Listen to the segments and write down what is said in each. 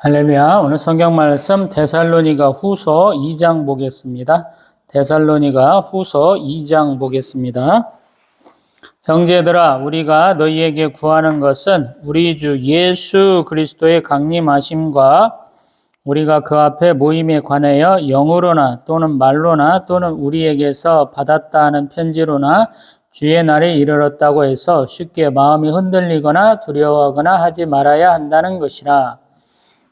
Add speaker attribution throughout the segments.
Speaker 1: 할렐루야. 오늘 성경 말씀 데살로니가 후서 2장 보겠습니다. 데살로니가 후서 2장 보겠습니다. 형제들아, 우리가 너희에게 구하는 것은 우리 주 예수 그리스도의 강림하심과 우리가 그 앞에 모임에 관하여 영으로나 또는 말로나 또는 우리에게서 받았다 하는 편지로나 주의 날에 이르렀다고 해서 쉽게 마음이 흔들리거나 두려워하거나 하지 말아야 한다는 것이라.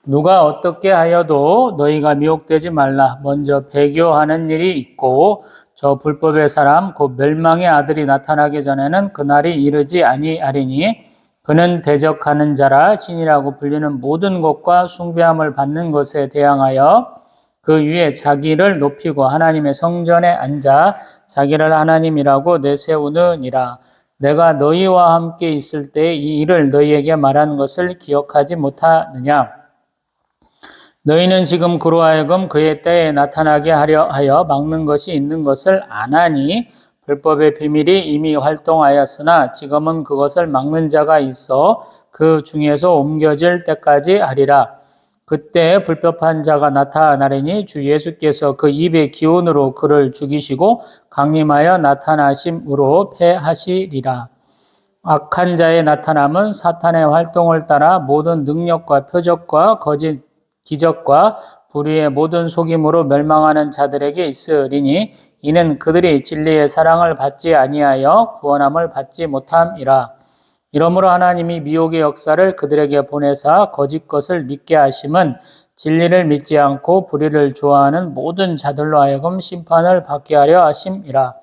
Speaker 1: 누가 어떻게 하여도 너희가 미혹되지 말라. 먼저 배교하는 일이 있고 저 불법의 사람 곧 멸망의 아들이 나타나기 전에는 그날이 이르지 아니하리니 그는 대적하는 자라 신이라고 불리는 모든 것과 숭배함을 받는 것에 대항하여 그 위에 자기를 높이고 하나님의 성전에 앉아 자기를 하나님이라고 내세우느니라. 내가 너희와 함께 있을 때 이 일을 너희에게 말한 것을 기억하지 못하느냐. 너희는 지금 그로 하여금 그의 때에 나타나게 하려 하여 막는 것이 있는 것을 아나니 불법의 비밀이 이미 활동하였으나 지금은 그것을 막는 자가 있어 그 중에서 옮겨질 때까지 하리라. 그때 불법한 자가 나타나리니 주 예수께서 그 입의 기운으로 그를 죽이시고 강림하여 나타나심으로 패하시리라. 악한 자의 나타남은 사탄의 활동을 따라 모든 능력과 표적과 거짓 기적과 불의의 모든 속임으로 멸망하는 자들에게 있으리니 이는 그들이 진리의 사랑을 받지 아니하여 구원함을 받지 못함이라. 이러므로 하나님이 미혹의 역사를 그들에게 보내사 거짓 것을 믿게 하심은 진리를 믿지 않고 불의를 좋아하는 모든 자들로 하여금 심판을 받게 하려 하심이라.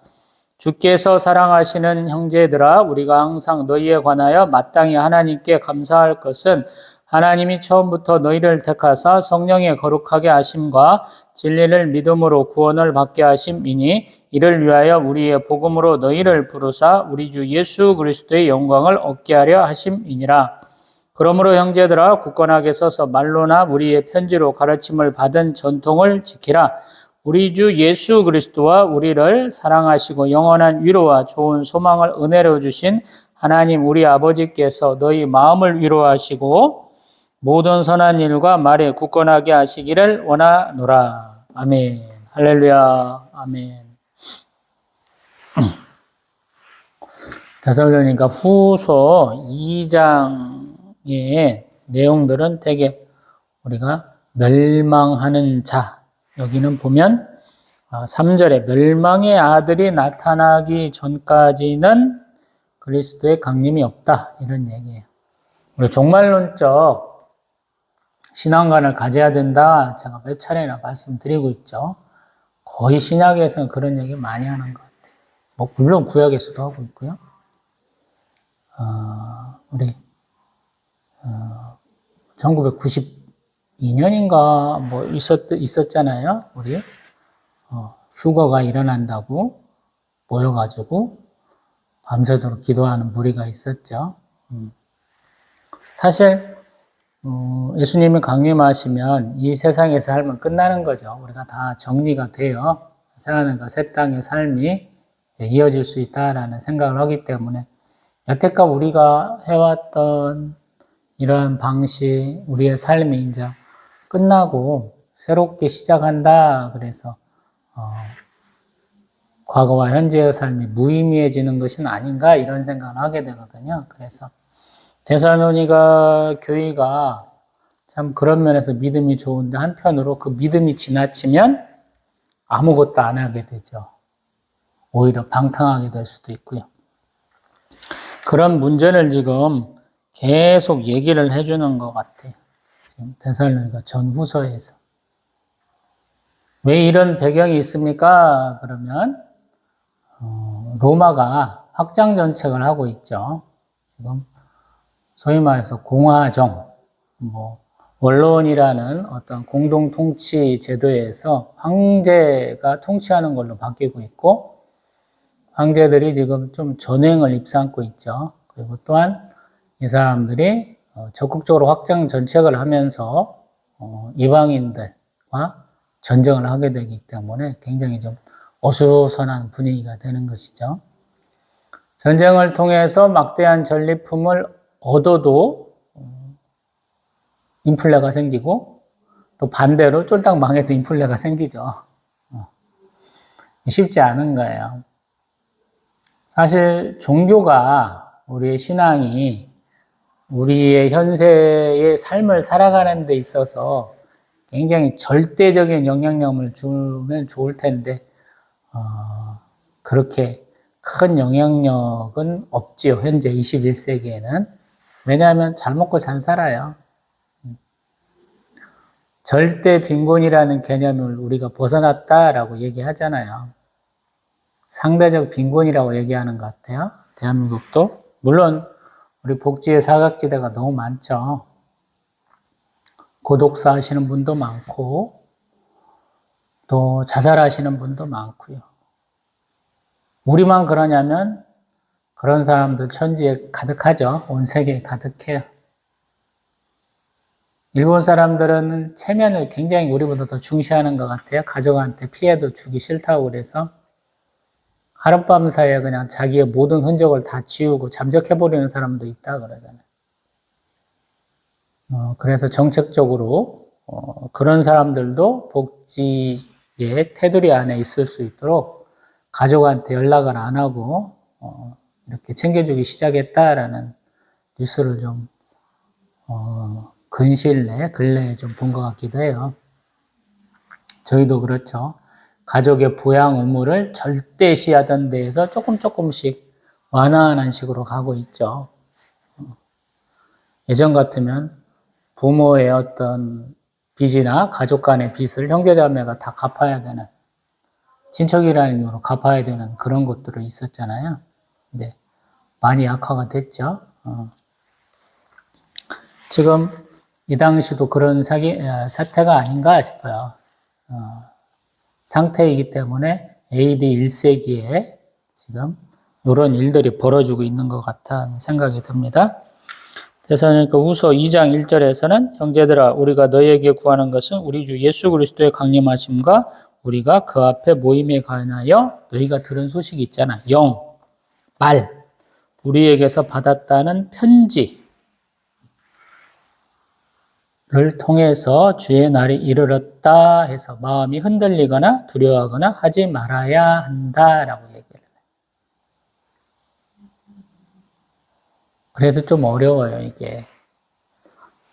Speaker 1: 주께서 사랑하시는 형제들아, 우리가 항상 너희에 관하여 마땅히 하나님께 감사할 것은 하나님이 처음부터 너희를 택하사 성령의 거룩하게 하심과 진리를 믿음으로 구원을 받게 하심이니 이를 위하여 우리의 복음으로 너희를 부르사 우리 주 예수 그리스도의 영광을 얻게 하려 하심이니라. 그러므로 형제들아, 굳건하게 서서 말로나 우리의 편지로 가르침을 받은 전통을 지키라. 우리 주 예수 그리스도와 우리를 사랑하시고 영원한 위로와 좋은 소망을 은혜로 주신 하나님 우리 아버지께서 너희 마음을 위로하시고 모든 선한 일과 말에 굳건하게 하시기를 원하노라. 아멘. 할렐루야. 아멘. 데살로니가 후서 2장의 내용들은 되게 우리가 멸망하는 자, 여기는 보면 3절에 멸망의 아들이 나타나기 전까지는 그리스도의 강림이 없다, 이런 얘기예요. 우리 종말론적 신앙관을 가져야 된다, 제가 몇 차례나 말씀드리고 있죠. 거의 신약에서는 그런 얘기 많이 하는 것 같아요. 물론 구약에서도 하고 있고요. 우리 1992년인가 있었잖아요. 우리 휴거가 일어난다고 모여가지고 밤새도록 기도하는 무리가 있었죠. 사실 예수님이 강림하시면 이 세상의 삶은 끝나는 거죠. 우리가 다 정리가 돼요. 새하늘과 새 땅의 삶이 이제 이어질 수 있다라는 생각을 하기 때문에 여태껏 우리가 해왔던 이러한 방식, 우리의 삶이 이제 끝나고 새롭게 시작한다. 그래서 과거와 현재의 삶이 무의미해지는 것은 아닌가, 이런 생각을 하게 되거든요. 그래서 데살로니가 교회가 참 그런 면에서 믿음이 좋은데 한편으로 그 믿음이 지나치면 아무것도 안 하게 되죠. 오히려 방탕하게 될 수도 있고요. 그런 문제를 지금 계속 얘기를 해주는 것 같아요. 지금 데살로니가 전후서에서. 왜 이런 배경이 있습니까? 그러면 로마가 확장 정책을 하고 있죠. 지금 소위 말해서 공화정, 원로원이라는 어떤 공동 통치 제도에서 황제가 통치하는 걸로 바뀌고 있고, 황제들이 지금 좀 전횡을 입삼고 있죠. 그리고 또한 이 사람들이 적극적으로 확장 정책을 하면서 이방인들과 전쟁을 하게 되기 때문에 굉장히 좀 어수선한 분위기가 되는 것이죠. 전쟁을 통해서 막대한 전리품을 얻어도 인플레가 생기고 또 반대로 쫄딱 망해도 인플레가 생기죠. 쉽지 않은 거예요. 사실 종교가 우리의 신앙이 우리의 현세의 삶을 살아가는 데 있어서 굉장히 절대적인 영향력을 주면 좋을 텐데 그렇게 큰 영향력은 없지요. 현재 21세기에는. 왜냐하면 잘 먹고 잘 살아요. 절대 빈곤이라는 개념을 우리가 벗어났다라고 얘기하잖아요. 상대적 빈곤이라고 얘기하는 것 같아요. 대한민국도. 물론 우리 복지의 사각지대가 너무 많죠. 고독사 하시는 분도 많고 또 자살하시는 분도 많고요. 우리만 그러냐면 그런 사람들 천지에 가득하죠. 온 세계에 가득해요. 일본 사람들은 체면을 굉장히 우리보다 더 중시하는 것 같아요. 가족한테 피해도 주기 싫다고 그래서 하룻밤 사이에 그냥 자기의 모든 흔적을 다 지우고 잠적해버리는 사람도 있다 그러잖아요. 그래서 정책적으로 그런 사람들도 복지의 테두리 안에 있을 수 있도록 가족한테 연락을 안 하고 이렇게 챙겨주기 시작했다라는 뉴스를 좀 근래에 좀 본 것 같기도 해요. 저희도 그렇죠. 가족의 부양 의무를 절대시하던 데에서 조금씩 완화하는 식으로 가고 있죠. 예전 같으면 부모의 어떤 빚이나 가족 간의 빚을 형제자매가 다 갚아야 되는, 친척이라는 이유로 갚아야 되는 그런 것들이 있었잖아요. 근데 많이 약화가 됐죠. 지금 이 당시도 그런 사태가 아닌가 싶어요. 상태이기 때문에 AD 1세기에 지금 이런 일들이 벌어지고 있는 것 같다는 생각이 듭니다. 데살로니가 후서 2장 1절에서는 형제들아 우리가 너희에게 구하는 것은 우리 주 예수 그리스도의 강림하심과 우리가 그 앞에 모임에 관하여 너희가 들은 소식이 있잖아. 말 우리에게서 받았다는 편지를 통해서 주의 날이 이르렀다 해서 마음이 흔들리거나 두려워하거나 하지 말아야 한다라고 얘기를 해요. 그래서 좀 어려워요, 이게.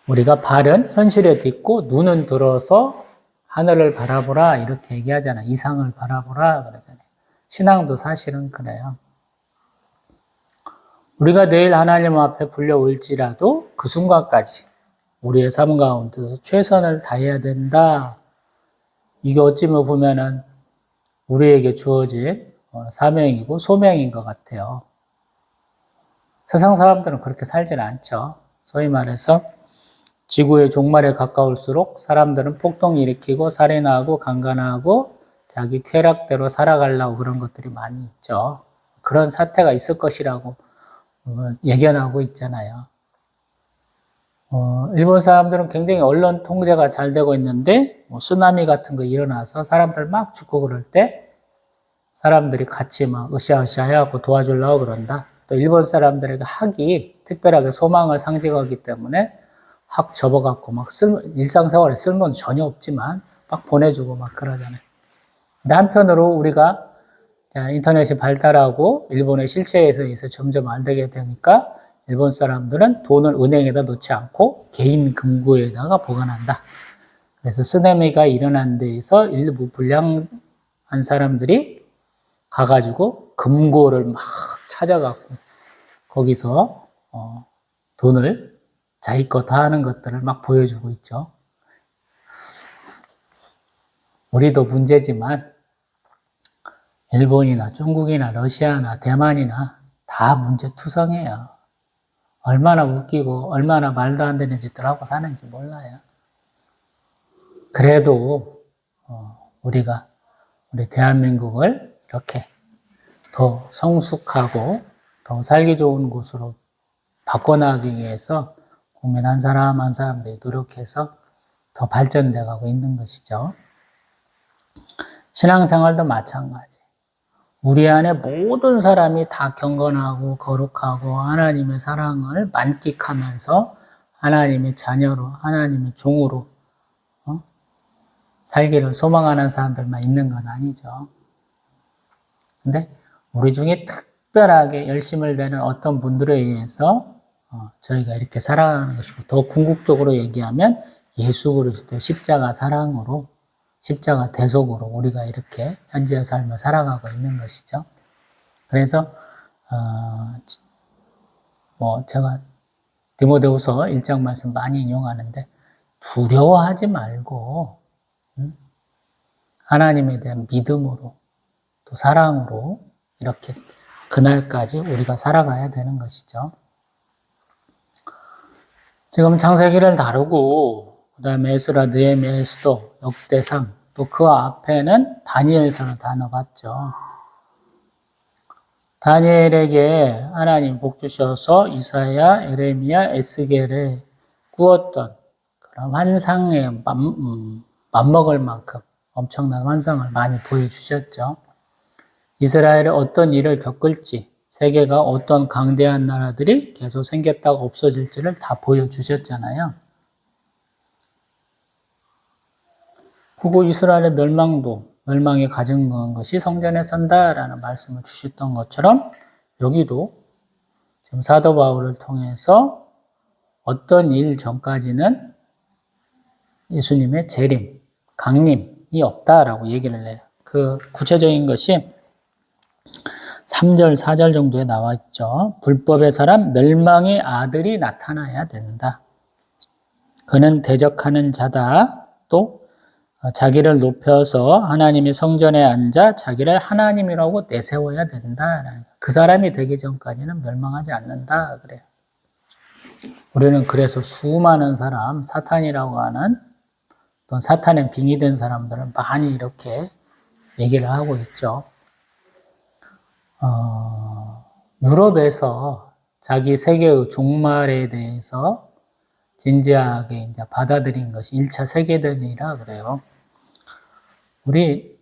Speaker 1: 우리가 발은 현실에 딛고 눈은 들어서 하늘을 바라보라 이렇게 얘기하잖아요. 이상을 바라보라 그러잖아요. 신앙도 사실은 그래요. 우리가 내일 하나님 앞에 불려올지라도 그 순간까지 우리의 삶 가운데서 최선을 다해야 된다. 이게 어찌면 보면은 우리에게 주어진 사명이고 소명인 것 같아요. 세상 사람들은 그렇게 살지는 않죠. 소위 말해서 지구의 종말에 가까울수록 사람들은 폭동 일으키고 살인하고 강간하고 자기 쾌락대로 살아가려고 그런 것들이 많이 있죠. 그런 사태가 있을 것이라고 예견하고 있잖아요. 일본 사람들은 굉장히 언론 통제가 잘 되고 있는데 쓰나미 같은 거 일어나서 사람들 막 죽고 그럴 때 사람들이 같이 막 으쌰으쌰 해갖고 도와주려고 그런다. 또 일본 사람들에게 학이 특별하게 소망을 상징하기 때문에 학 접어갖고 막 일상생활에 쓸모는 전혀 없지만 막 보내주고 막 그러잖아요. 근데 한편으로 우리가 인터넷이 발달하고 일본의 실체에서 점점 안 되게 되니까 일본 사람들은 돈을 은행에다 넣지 않고 개인 금고에다가 보관한다. 그래서 쓰나미가 일어난 데에서 일부 불량한 사람들이 가가지고 금고를 막 찾아갖고 거기서 돈을 자기 거 다 하는 것들을 막 보여주고 있죠. 우리도 문제지만 일본이나 중국이나 러시아나 대만이나 다 문제투성이에요. 얼마나 웃기고 얼마나 말도 안 되는 짓들 하고 사는지 몰라요. 그래도 우리가 우리 대한민국을 이렇게 더 성숙하고 더 살기 좋은 곳으로 바꿔나가기 위해서 국민 한 사람 한 사람들이 노력해서 더 발전돼 가고 있는 것이죠. 신앙생활도 마찬가지. 우리 안에 모든 사람이 다 경건하고 거룩하고 하나님의 사랑을 만끽하면서 하나님의 자녀로, 하나님의 종으로 살기를 소망하는 사람들만 있는 건 아니죠. 근데 우리 중에 특별하게 열심을 내는 어떤 분들에 의해서 저희가 이렇게 살아가는 것이고, 더 궁극적으로 얘기하면 예수 그리스도의 십자가 사랑으로, 십자가 대속으로 우리가 이렇게 현재의 삶을 살아가고 있는 것이죠. 그래서 제가 디모데후서 1장 말씀 많이 인용하는데, 두려워하지 말고 하나님에 대한 믿음으로 또 사랑으로 이렇게 그날까지 우리가 살아가야 되는 것이죠. 지금 창세기를 다루고 그 다음에 에스라, 느헤미야, 에스더, 역대상, 또 그 앞에는 다니엘서를 다 넣어봤죠. 다니엘에게 하나님 복 주셔서 이사야, 에레미야, 에스겔에 꾸었던 그런 환상에 맞먹을 만큼 엄청난 환상을 많이 보여주셨죠. 이스라엘이 어떤 일을 겪을지, 세계가 어떤 강대한 나라들이 계속 생겼다가 없어질지를 다 보여주셨잖아요. 그리고 이스라엘의 멸망에 가증한 것이 성전에 선다라는 말씀을 주셨던 것처럼, 여기도 지금 사도 바울을 통해서 어떤 일 전까지는 예수님의 재림, 강림이 없다라고 얘기를 해요. 그 구체적인 것이 3절, 4절 정도에 나와 있죠. 불법의 사람, 멸망의 아들이 나타나야 된다. 그는 대적하는 자다. 또 자기를 높여서 하나님의 성전에 앉아 자기를 하나님이라고 내세워야 된다. 그 사람이 되기 전까지는 멸망하지 않는다. 그래요. 우리는 그래서 수많은 사람, 사탄이라고 하는, 또 사탄에 빙의된 사람들은 많이 이렇게 얘기를 하고 있죠. 유럽에서 자기 세계의 종말에 대해서 진지하게 이제 받아들인 것이 1차 세계대전이라 그래요. 우리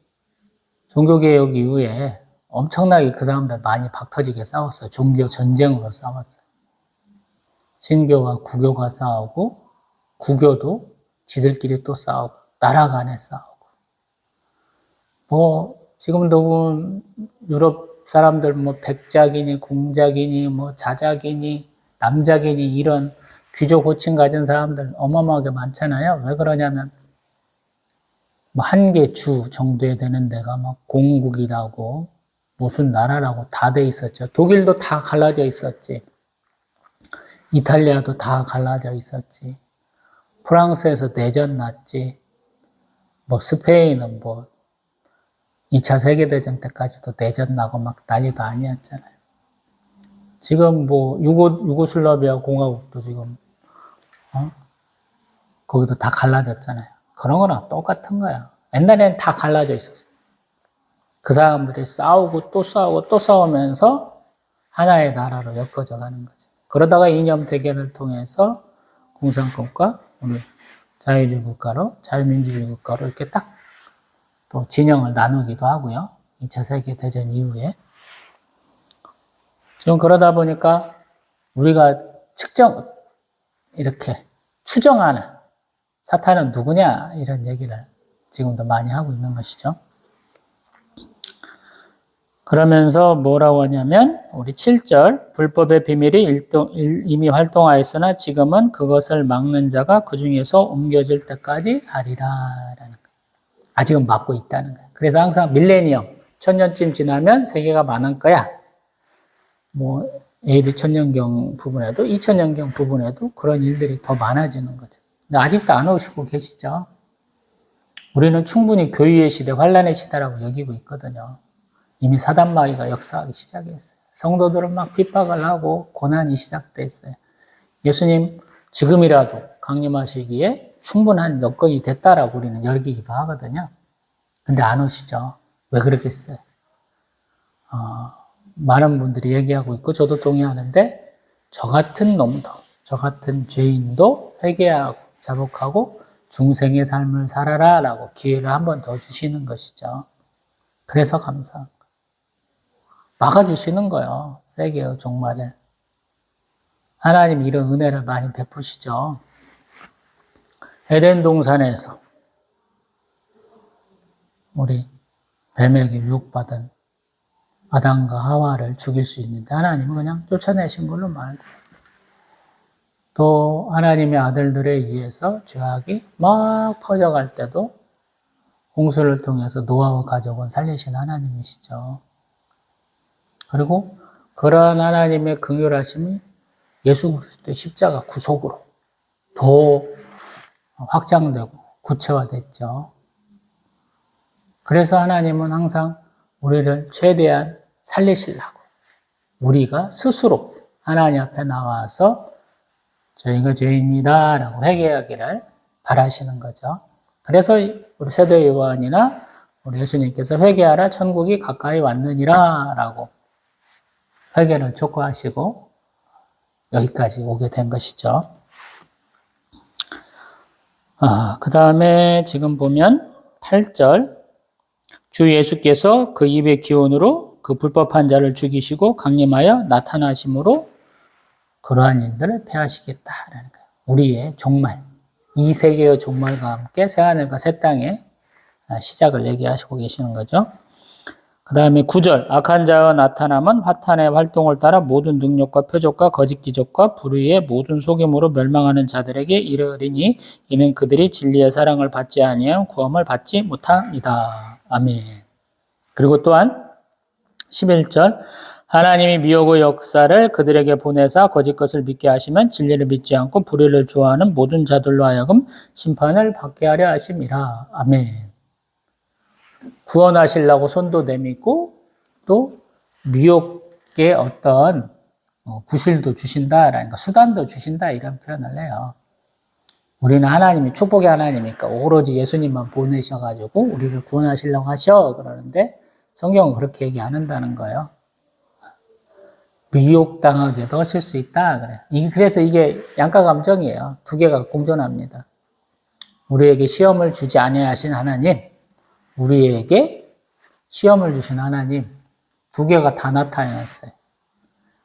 Speaker 1: 종교개혁 이후에 엄청나게 그 사람들 많이 박터지게 싸웠어요. 종교 전쟁으로 싸웠어요. 신교와 구교가 싸우고, 구교도 지들끼리 또 싸우고, 나라 간에 싸우고. 지금도 유럽 사람들 백작이니, 공작이니, 자작이니, 남작이니, 이런 귀족 호칭 가진 사람들 어마어마하게 많잖아요. 왜 그러냐면, 한 개 주 정도에 되는 데가 공국이라고, 무슨 나라라고 다 돼 있었죠. 독일도 다 갈라져 있었지. 이탈리아도 다 갈라져 있었지. 프랑스에서 내전 났지. 스페인은 2차 세계대전 때까지도 내전 나고 난리도 아니었잖아요. 지금 유고슬라비아 공화국도 지금, 거기도 다 갈라졌잖아요. 그런 거랑 똑같은 거야. 옛날에는 다 갈라져 있었어. 그 사람들이 싸우고 또 싸우고 또 싸우면서 하나의 나라로 엮어져 가는 거죠. 그러다가 이념 대결을 통해서 공산국가, 오늘 자유주의 국가로, 자유민주주의 국가로 이렇게 딱 또 진영을 나누기도 하고요. 2차 세계대전 이후에. 지금 그러다 보니까 우리가 이렇게 추정하는 사탄은 누구냐, 이런 얘기를 지금도 많이 하고 있는 것이죠. 그러면서 뭐라고 하냐면, 우리 7절, 불법의 비밀이 이미 활동하였으나 지금은 그것을 막는 자가 그 중에서 옮겨질 때까지 하리라라는 거. 아직은 막고 있다는 거예요. 그래서 항상 밀레니엄, 1000년쯤 지나면 세계가 망할 거야. AD 1000년경 부분에도, 2000년경 부분에도 그런 일들이 더 많아지는 거죠. 근데 아직도 안 오시고 계시죠? 우리는 충분히 교유의 시대, 환란의 시대라고 여기고 있거든요. 이미 사단마귀가 역사하기 시작했어요. 성도들은 막 핍박을 하고 고난이 시작됐어요. 예수님 지금이라도 강림하시기에 충분한 여건이 됐다라고 우리는 여기기도 하거든요. 근데 안 오시죠. 왜 그러겠어요? 많은 분들이 얘기하고 있고 저도 동의하는데, 저 같은 놈도, 저 같은 죄인도 회개하고 자복하고 중생의 삶을 살아라 라고 기회를 한 번 더 주시는 것이죠. 그래서 감사한 거예요. 막아주시는 거예요. 세계의 종말을. 하나님 이런 은혜를 많이 베푸시죠. 에덴 동산에서 우리 뱀에게 유혹받은 아담과 하와를 죽일 수 있는데 하나님은 그냥 쫓아내신 걸로 말고, 또 하나님의 아들들에 의해서 죄악이 막 퍼져갈 때도 홍수를 통해서 노아와 가족은 살리신 하나님이시죠. 그리고 그러한 하나님의 긍휼하심이 예수 그리스도의 십자가 구속으로 더 확장되고 구체화됐죠. 그래서 하나님은 항상 우리를 최대한 살리시려고 우리가 스스로 하나님 앞에 나와서 저희가 죄인이다 라고 회개하기를 바라시는 거죠. 그래서 우리 세도 요한이나 우리 예수님께서 회개하라 천국이 가까이 왔느니라 라고 회개를 촉구하시고 여기까지 오게 된 것이죠. 그 다음에 지금 보면 8절, 주 예수께서 그 입의 기운으로 그 불법한 자를 죽이시고 강림하여 나타나심으로 그러한 일들을 패하시겠다라는 거예요. 우리의 종말, 이 세계의 종말과 함께 새하늘과 새 땅의 시작을 얘기하시고 계시는 거죠. 그 다음에 9절, 악한 자와 나타남은 화탄의 활동을 따라 모든 능력과 표적과 거짓 기적과 불의의 모든 속임으로 멸망하는 자들에게 이르리니 이는 그들이 진리의 사랑을 받지 아니하여 구원을 받지 못합니다. 아멘. 그리고 또한 11절, 하나님이 미혹의 역사를 그들에게 보내사 거짓 것을 믿게 하시면 진리를 믿지 않고 불의를 좋아하는 모든 자들로 하여금 심판을 받게 하려 하심이라. 아멘. 구원하시려고 손도 내밀고 또 미혹의 어떤 구실도 주신다라는 거, 수단도 주신다 이런 표현을 해요. 우리는 하나님이 축복의 하나님이니까 오로지 예수님만 보내셔가지고 우리를 구원하시려고 하셔 그러는데 성경은 그렇게 얘기 안 한다는 거예요. 미혹당하게도 하실 수 있다 그래요. 그래서 이게 양가 감정이에요. 두 개가 공존합니다. 우리에게 시험을 주지 아니하신 하나님, 우리에게 시험을 주신 하나님, 두 개가 다 나타났어요.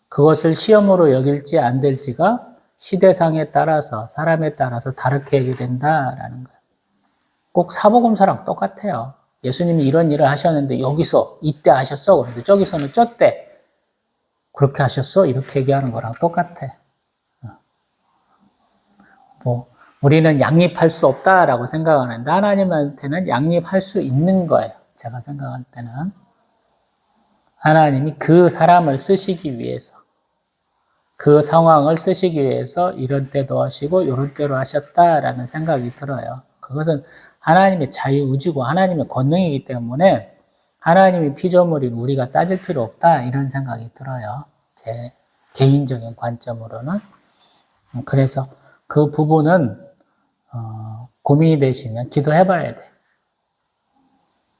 Speaker 1: 그것을 시험으로 여길지 안 될지가 시대상에 따라서 사람에 따라서 다르게 얘기된다라는 거예요. 꼭 사복음서랑 똑같아요. 예수님이 이런 일을 하셨는데 여기서 이때 하셨어. 그런데 저기서는 저때 그렇게 하셨어. 이렇게 얘기하는 거랑 똑같아. 우리는 양립할 수 없다라고 생각하는데 하나님한테는 양립할 수 있는 거예요. 제가 생각할 때는 하나님이 그 사람을 쓰시기 위해서, 그 상황을 쓰시기 위해서 이런 때도 하시고 이런 때로 하셨다라는 생각이 들어요. 그것은 하나님의 자유의지고 하나님의 권능이기 때문에 하나님이 피조물인 우리가 따질 필요 없다 이런 생각이 들어요. 제 개인적인 관점으로는. 그래서 그 부분은 고민이 되시면 기도해 봐야 돼.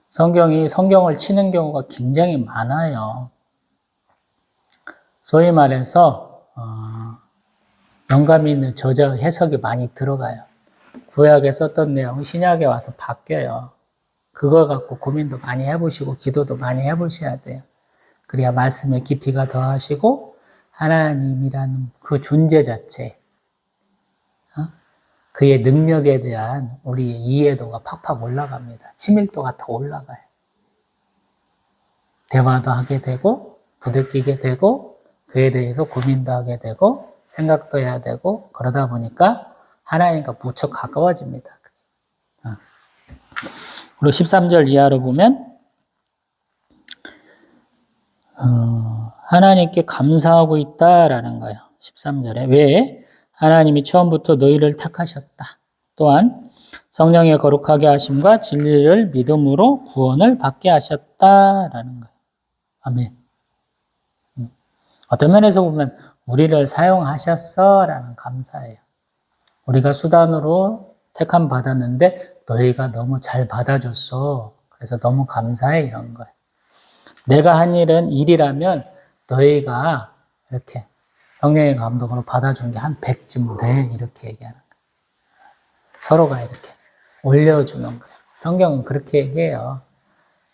Speaker 1: 성경을 치는 경우가 굉장히 많아요. 소위 말해서 영감 있는 저자의 해석이 많이 들어가요. 구약에 썼던 내용이 신약에 와서 바뀌어요. 그거 갖고 고민도 많이 해보시고 기도도 많이 해보셔야 돼요. 그래야 말씀의 깊이가 더하시고 하나님이라는 그 존재 자체, 그의 능력에 대한 우리의 이해도가 팍팍 올라갑니다. 친밀도가 더 올라가요. 대화도 하게 되고 부대끼게 되고 그에 대해서 고민도 하게 되고 생각도 해야 되고 그러다 보니까 하나님과 무척 가까워집니다. 그리고 13절 이하로 보면 하나님께 감사하고 있다라는 거예요. 13절에 왜? 하나님이 처음부터 너희를 택하셨다. 또한 성령의 거룩하게 하심과 진리를 믿음으로 구원을 받게 하셨다라는 거예요. 아멘. 어떤 면에서 보면 우리를 사용하셨어라는 감사예요. 우리가 수단으로 택함 받았는데 너희가 너무 잘 받아줬어. 그래서 너무 감사해 이런 거예요. 내가 한 일은 일이라면 너희가 이렇게 성령의 감독으로 받아준 게 한 100쯤 돼. 이렇게 얘기하는 거예요. 서로가 이렇게 올려주는 거예요. 성경은 그렇게 얘기해요.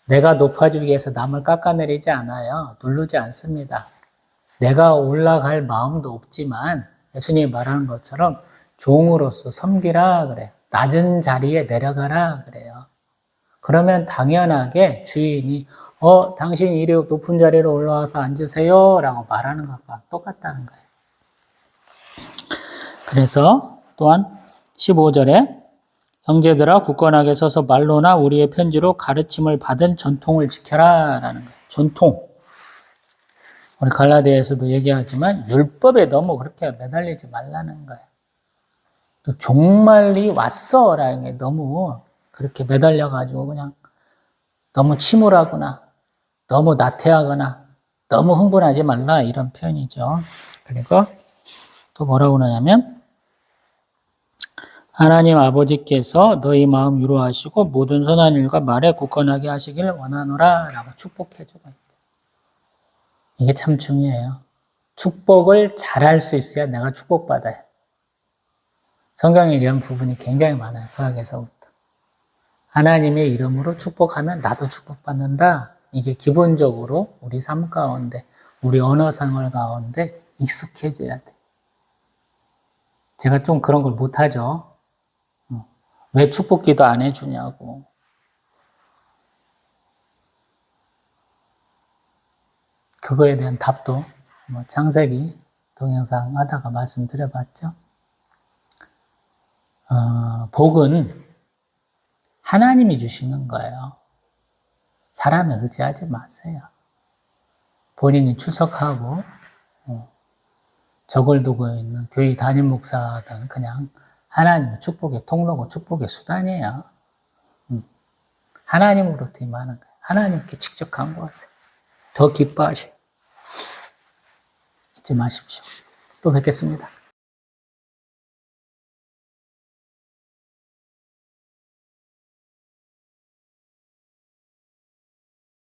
Speaker 1: 내가 높아지기 위해서 남을 깎아내리지 않아요. 누르지 않습니다. 내가 올라갈 마음도 없지만 예수님이 말하는 것처럼 종으로서 섬기라 그래요. 낮은 자리에 내려가라 그래요. 그러면 당연하게 주인이 당신 이리 높은 자리로 올라와서 앉으세요 라고 말하는 것과 똑같다는 거예요. 그래서 또한 15절에 형제들아 굳건하게 서서 말로나 우리의 편지로 가르침을 받은 전통을 지켜라 라는 거예요. 전통. 우리 갈라디아에서도 얘기하지만 율법에 너무 그렇게 매달리지 말라는 거예요. 또 종말이 왔어 라는 게 너무 그렇게 매달려가지고 그냥 너무 침울하거나 너무 나태하거나 너무 흥분하지 말라 이런 표현이죠. 그리고 또 뭐라고 그러냐면 하나님 아버지께서 너희 마음 유로하시고 모든 선한 일과 말에 굳건하게 하시길 원하노라 라고 축복해 주고 있다. 이게 참 중요해요. 축복을 잘할 수 있어야 내가 축복받아요. 성경에 이런 부분이 굉장히 많아요. 구약에서부터. 하나님의 이름으로 축복하면 나도 축복받는다. 이게 기본적으로 우리 삶 가운데, 우리 언어 생활 가운데 익숙해져야 돼. 제가 좀 그런 걸 못하죠. 왜 축복기도 안 해주냐고. 그거에 대한 답도 창세기 동영상 하다가 말씀드려봤죠. 복은 하나님이 주시는 거예요. 사람에 의지하지 마세요. 본인이 출석하고 적을 두고 있는 교회 담임 목사들은 그냥 하나님의 축복의 통로고 축복의 수단이에요. 하나님으로부터 임하는 거예요. 하나님께 직접 간구하세요. 더 기뻐하셔요. 잊지 마십시오. 또 뵙겠습니다.